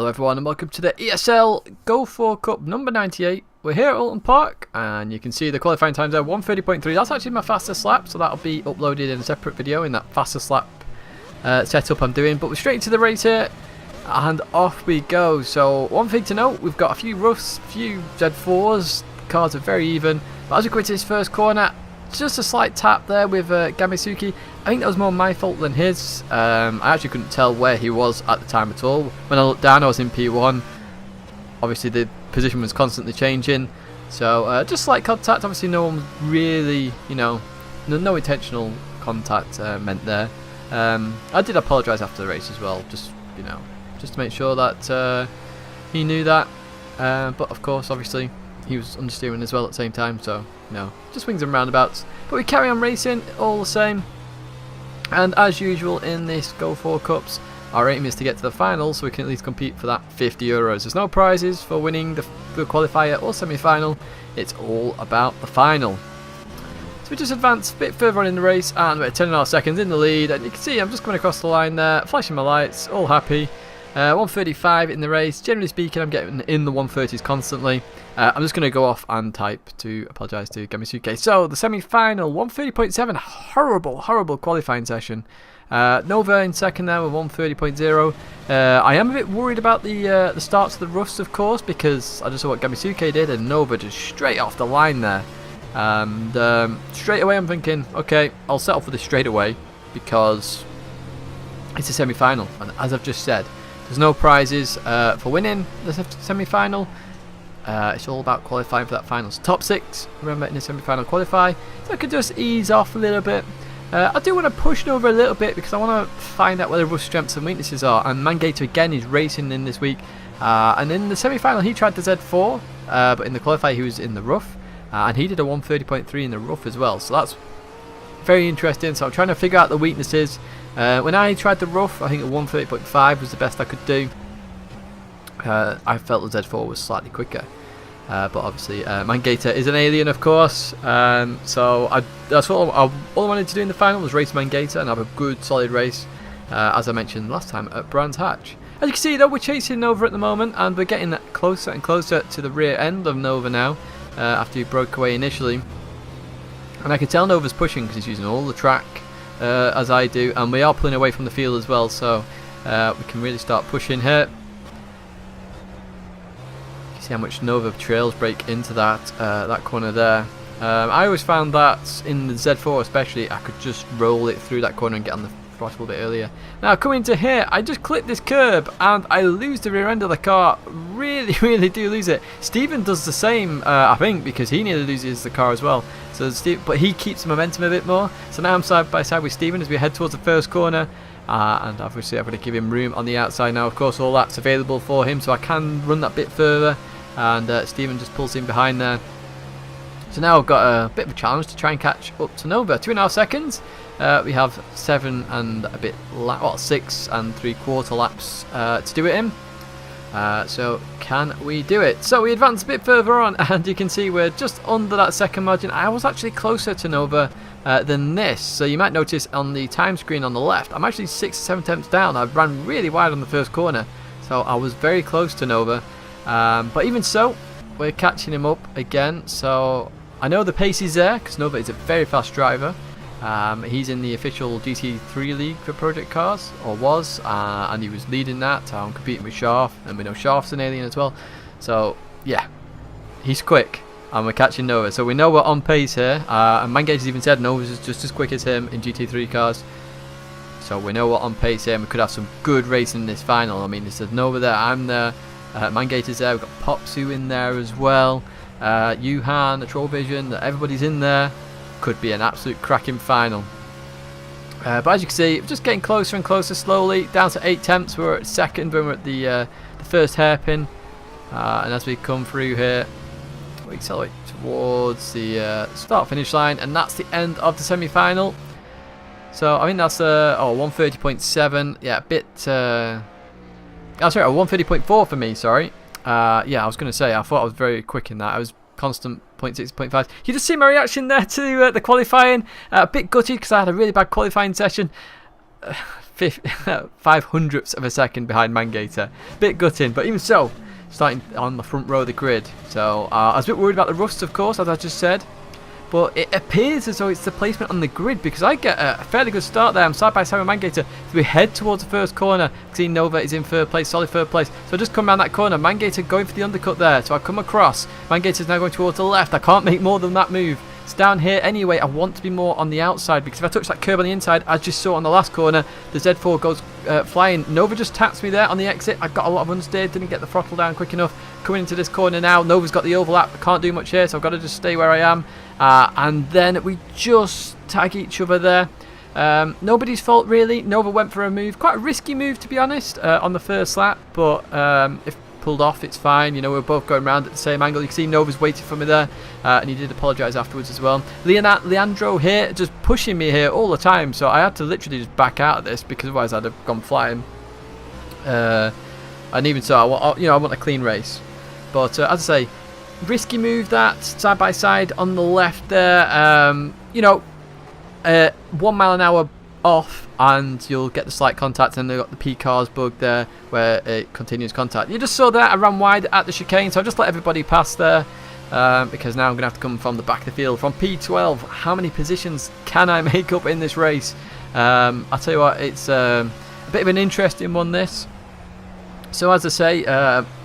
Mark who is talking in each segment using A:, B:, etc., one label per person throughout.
A: Hello everyone and welcome to the ESL Go4 Cup number 98. We're here at Oulton Park and you can see the qualifying times there, 1:30.3. That's actually my fastest lap, so that'll be uploaded in a separate video in that fastest lap setup I'm doing. But we're straight into the race here and off we go. So one thing to note, we've got a few roughs, a few Z4s, cars are very even. But as we go into this first corner, just a slight tap there with Gamisuki. I think that was more my fault than his. I actually couldn't tell where he was at the time at all. When I looked down, I was in P1. Obviously, the position was constantly changing. So, just slight contact. Obviously, no one really, no intentional contact meant there. I did apologise after the race as well, just to make sure that he knew that. But of course, obviously, he was understeering as well at the same time. So, just swings and roundabouts. But we carry on racing all the same. And as usual in this Go4 Cups, our aim is to get to the final so we can at least compete for that €50. There's no prizes for winning the qualifier or semi-final. It's all about the final. So we just advance a bit further on in the race and we're 10.5 seconds in the lead. And you can see I'm just coming across the line there, flashing my lights, all happy. 1:35 in the race. Generally speaking, I'm getting in the 1:30s constantly. I'm just going to go off and type to apologise to Gamisuke. So the semi-final, 1:30.7. Horrible qualifying session. Nova in second there with 1:30.0. I am a bit worried about the starts of the roughs, of course, because I just saw what Gamisuke did and Nova just straight off the line there. And straight away I'm thinking, okay, I'll settle for this straight away because it's a semi-final. And as I've just said, there's no prizes for winning the semi-final. It's all about qualifying for that finals. Top 6, remember, in the semi-final qualify. So I could just ease off a little bit. I do want to push Nova a little bit because I want to find out where the rough strengths and weaknesses are. And Mangator again is racing in this week. And in the semi-final he tried the Z4, but in the qualify he was in the rough. And he did a 1:30.3 in the rough as well. So that's very interesting. So I'm trying to figure out the weaknesses. When I tried the rough, I think a 1:30.5 was the best I could do. I felt the Z4 was slightly quicker. But obviously, Mangator is an alien, of course. So that's all I wanted to do in the final was race Mangator and have a good, solid race, as I mentioned last time at Brands Hatch. As you can see, though, we're chasing Nova at the moment, and we're getting closer and closer to the rear end of Nova now, after he broke away initially. And I can tell Nova's pushing because he's using all the track, as I do, and we are pulling away from the field as well, so we can really start pushing here. See how much Nova trails break into that corner there. I always found that in the Z4 especially, I could just roll it through that corner and get on the throttle a bit earlier. Now coming to here, I just clip this curb and I lose the rear end of the car. Really do lose it. Steven does the same, I think, because he nearly loses the car as well. So but he keeps the momentum a bit more. So now I'm side by side with Steven as we head towards the first corner. And obviously I'm going to give him room on the outside now. Of course, all that's available for him, so I can run that bit further. And Steven just pulls in behind there. So now I've got a bit of a challenge to try and catch up to Nova. 2.5 seconds. We have 7 and a bit, 6 and 3/4 laps to do it in. So can we do it? So we advance a bit further on, and you can see we're just under that second margin. I was actually closer to Nova than this. So you might notice on the time screen on the left, I'm actually 6 or 7 tenths down. I ran really wide on the first corner, so I was very close to Nova. But even so, we're catching him up again. So I know the pace is there because Nova is a very fast driver. He's in the official GT3 league for Project Cars, or was, and he was leading that. I'm competing with Sharf, and we know Sharf's an alien as well. So yeah, he's quick, and we're catching Nova. So we know we're on pace here. And Mangator's even said Nova's just as quick as him in GT3 cars. So we know we're on pace here, and we could have some good racing in this final. I mean, there's Nova there, I'm there. Mangator's there, we've got Popsu in there as well, Yuhan, the Troll Vision, everybody's in there. Could be an absolute cracking final. But as you can see, just getting closer and closer slowly, down to 8 tenths. We're at second when we're at the first hairpin. And as we come through here, we accelerate towards the start finish line, and that's the end of the semi-final. So I think that's 1:30.7, yeah, a bit... Oh, sorry, 1:30.4 for me, sorry. Yeah, I was going to say, I thought I was very quick in that. I was constant 0.6, 0.5. You just see my reaction there to the qualifying. A bit gutted because I had a really bad qualifying session. 500ths of a second behind Mangator. Bit gutting, but even so, starting on the front row of the grid. So I was a bit worried about the rust, of course, as I just said. But it appears as though it's the placement on the grid, because I get a fairly good start there. I'm side by side with Mangator. So we head towards the first corner. See Nova is in third place, solid third place. So I just come around that corner. Mangator going for the undercut there. So I come across. Mangator's now going towards the left. I can't make more than that move. It's down here anyway. I want to be more on the outside, because if I touch that curb on the inside, as just saw on the last corner, the Z4 goes flying. Nova just taps me there on the exit. I got a lot of understeer, didn't get the throttle down quick enough. Coming into this corner now, Nova's got the overlap. I can't do much here, so I've got to just stay where I am. And then we just tag each other there. Nobody's fault really. Nova went for a move, quite a risky move to be honest, on the first lap, but if pulled off, it's fine. You know, we're both going around at the same angle. You can see Nova's waiting for me there, and he did apologise afterwards as well. Leandro here, just pushing me here all the time, so I had to literally just back out of this, because otherwise I'd have gone flying. And even so, I want a clean race. But as I say, risky move that, side by side on the left there. 1 mile an hour off, and you'll get the slight contact, and they've got the PCars bug there where it continues contact. You just saw that I ran wide at the chicane, so I just let everybody pass there, because now I'm going to have to come from the back of the field from P12. How many positions can I make up in this race? I'll tell you what, it's a bit of an interesting one, this. So as I say,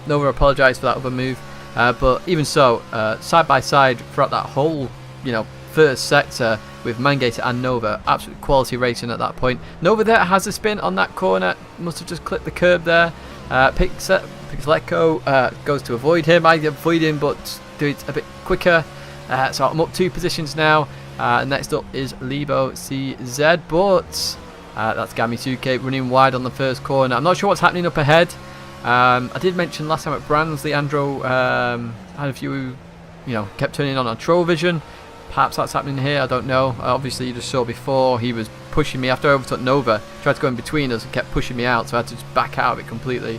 A: Nova apologised for that other move, but even so, side by side throughout that whole, first sector with Mangator and Nova, absolute quality racing at that point. Nova there has a spin on that corner, must have just clipped the curb there. Pixletco goes to avoid him. I avoid him, but do it a bit quicker. So I'm up 2 positions now. Next up is Lebo CZ, but that's Gamisuke running wide on the first corner. I'm not sure what's happening up ahead. I did mention last time at Brands, Leandro had a few, kept turning on Troll Vision. Perhaps that's happening here, I don't know. Obviously, you just saw before, he was pushing me after I overtook Nova. Tried to go in between us and kept pushing me out, so I had to just back out of it completely.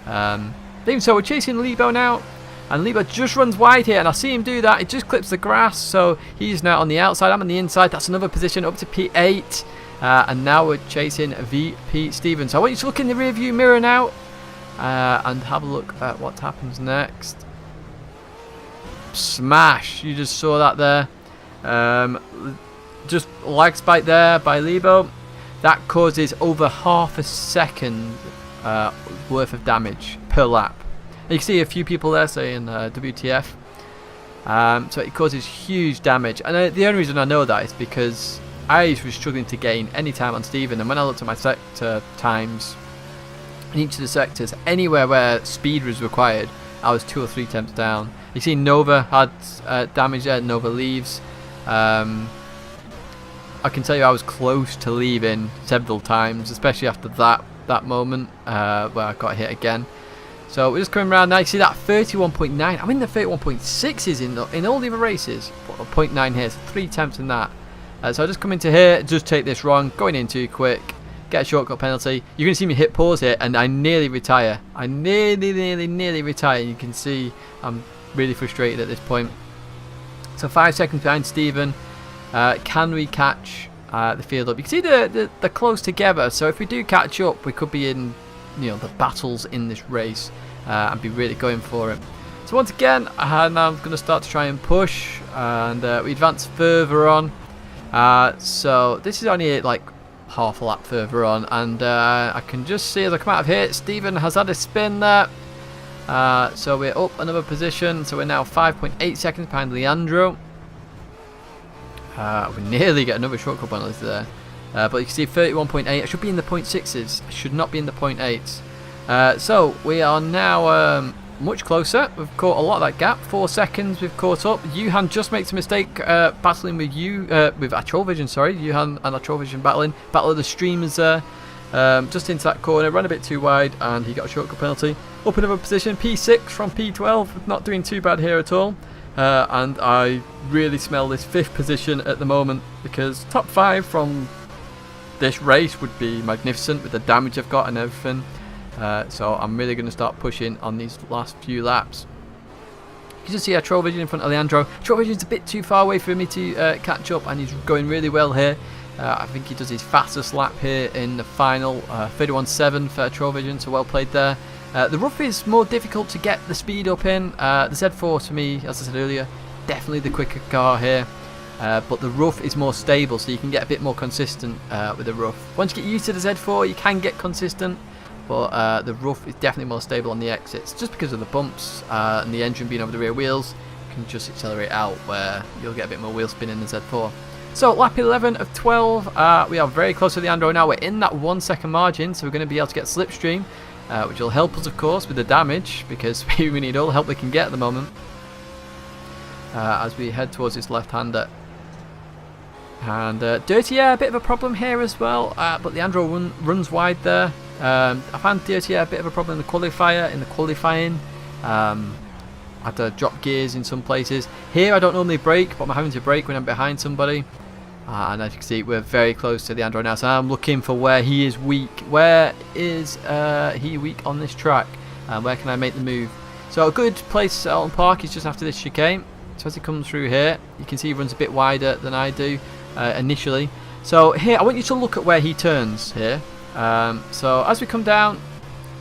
A: Even so, we're chasing Lebo now, and Lebo just runs wide here, and I see him do that. It just clips the grass, so he's now on the outside. I'm on the inside. That's another position up to P8, and now we're chasing VP Stevens. So I want you to look in the rear view mirror now, and have a look at what happens next. Smash! You just saw that there. Just lag spike there by Lebo. That causes over half a second worth of damage per lap. And you can see a few people there saying WTF. So it causes huge damage, and the only reason I know that is because I was struggling to gain any time on Steven, and when I looked at my sector times in each of the sectors, anywhere where speed was required, I was 2 or 3 temps down. You see Nova had damage there. Nova leaves. I can tell you I was close to leaving several times, especially after that moment where I got hit again. So we're just coming around now. You see that 31.9. I'm in the 31.6s in all the other races. 0.9 here, so 3 temps in that. So I just come into here, just take this wrong, going in too quick, get a shortcut penalty. You're going to see me hit pause here, and I nearly retire. I nearly retire. You can see I'm really frustrated at this point. So 5 seconds behind Steven. Can we catch the field up? You can see they're close together, so if we do catch up, we could be in the battles in this race and be really going for it. So once again, now I'm going to start to try and push, and we advance further on. So this is only like half a lap further on, and I can just see as I come out of here, Steven has had a spin there. So we're up another position, so we're now 5.8 seconds behind Leandro. We nearly get another shortcut penalty there. But you can see 31.8. I should be in the 0.6s. I should not be in the 0.8s. So we are now much closer. We've caught a lot of that gap. 4 seconds we've caught up. Yuhan just makes a mistake battling with with Atrol Vision, sorry. Yuhan and Atrol Vision battling. Battle of the streamers there. Just into that corner, ran a bit too wide, and he got a shortcut penalty. Up another position, P6 from P12. Not doing too bad here at all. And I really smell this 5th position at the moment, because top 5 from this race would be magnificent with the damage I've got and everything. So I'm really going to start pushing on these last few laps. You can just see Troll Vision in front of Leandro. Troll Vision's a bit too far away for me to catch up, and he's going really well here. I think he does his fastest lap here in the final, 31.7 for Trovision, so well played there. The rough is more difficult to get the speed up in. The Z4 to me, as I said earlier, definitely the quicker car here. But the rough is more stable, so you can get a bit more consistent with the rough. Once you get used to the Z4, you can get consistent, but the rough is definitely more stable on the exits, just because of the bumps and the engine being over the rear wheels. You can just accelerate out where you'll get a bit more wheel spin in the Z4. So lap 11 of 12, we are very close to the Andro now. We're in that 1 second margin, so we're going to be able to get slipstream, which will help us, of course, with the damage, because we need all the help we can get at the moment as we head towards this left-hander. And Dirty Air, a bit of a problem here as well, but the Andro runs wide there. I found Dirty Air a bit of a problem in the qualifier, in the qualifying. I had to drop gears in some places. Here I don't normally brake, but I'm having to brake when I'm behind somebody. And as you can see, we're very close to the Andro now, so I'm looking for where he is weak. Where is he weak on this track? Where can I make the move? So a good place at Oulton Park is just after this chicane. So as he comes through here, you can see he runs a bit wider than I do initially. So here, I want you to look at where he turns here. So as we come down,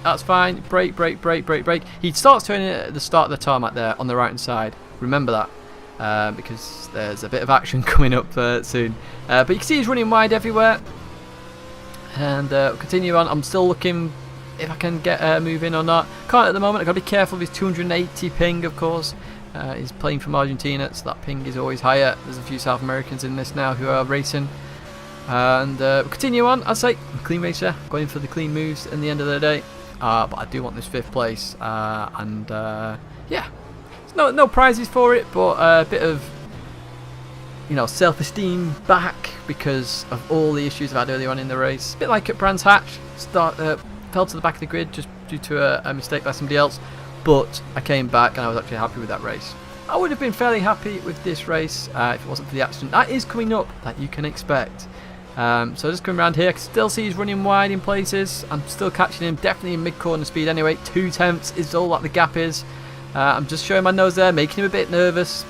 A: that's fine. Brake, brake, brake, brake, brake. He starts turning at the start of the tarmac there on the right hand side. Remember that, because there's a bit of action coming up soon. But you can see he's running wide everywhere. And we'll continue on. I'm still looking if I can get a move in or not. Can't at the moment. I've got to be careful with his 280 ping, of course. He's playing from Argentina, so that ping is always higher. There's a few South Americans in this now who are racing. And we'll continue on. I'd say I'm a clean racer, going for the clean moves in the end of the day. But I do want this 5th place. Yeah, no prizes for it, but a bit of, you know, self-esteem back because of all the issues I've had earlier on in the race. A bit like at Brands Hatch, fell to the back of the grid just due to a mistake by somebody else. But I came back and I was actually happy with that race. I would have been fairly happy with this race if it wasn't for the accident that is coming up that you can expect. So just coming around here, I can still see he's running wide in places. I'm still catching him, definitely in mid-corner speed anyway. 2/10 is all that the gap is. I'm just showing my nose there, making him a bit nervous.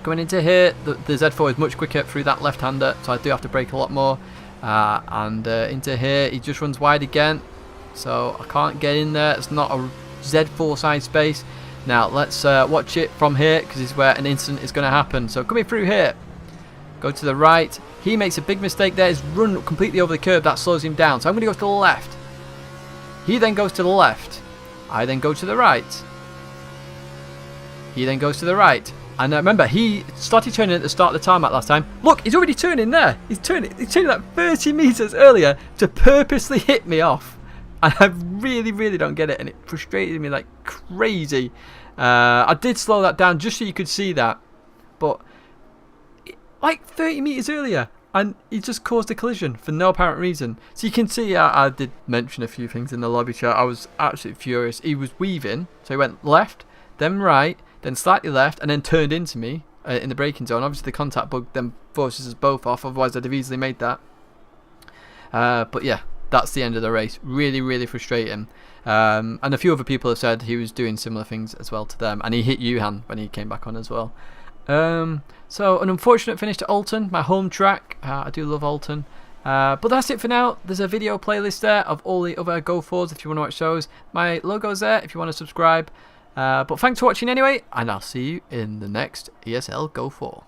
A: Going into here, the Z4 is much quicker through that left-hander, so I do have to brake a lot more. Into here, he just runs wide again, so I can't get in there. It's not a Z4 side space. Now let's watch it from here, because this is where an incident is going to happen. So coming through here, go to the right. He makes a big mistake there. He's run completely over the curb. That slows him down. So I'm going to go to the left. He then goes to the left. I then go to the right. He then goes to the right. And remember, he started turning at the start of the tarmac last time. Look, he's already turning there. He's turning like 30 metres earlier to purposely hit me off. And I really, really don't get it. And it frustrated me like crazy. I did slow that down just so you could see that. But like 30 metres earlier, and he just caused a collision for no apparent reason. So you can see I did mention a few things in the lobby chat. I was absolutely furious. He was weaving, so he went left, then right, then slightly left, and then turned into me in the braking zone. Obviously the contact bug then forces us both off, otherwise I'd have easily made that. But yeah, that's the end of the race. Really, really frustrating. And a few other people have said he was doing similar things as well to them, and he hit Yuhan when he came back on as well. So an unfortunate finish to Oulton, my home track. I do love Oulton. But that's it for now. There's a video playlist there of all the other Go4s if you want to watch those. My logo's there if you want to subscribe. But thanks for watching anyway, and I'll see you in the next ESL Go4.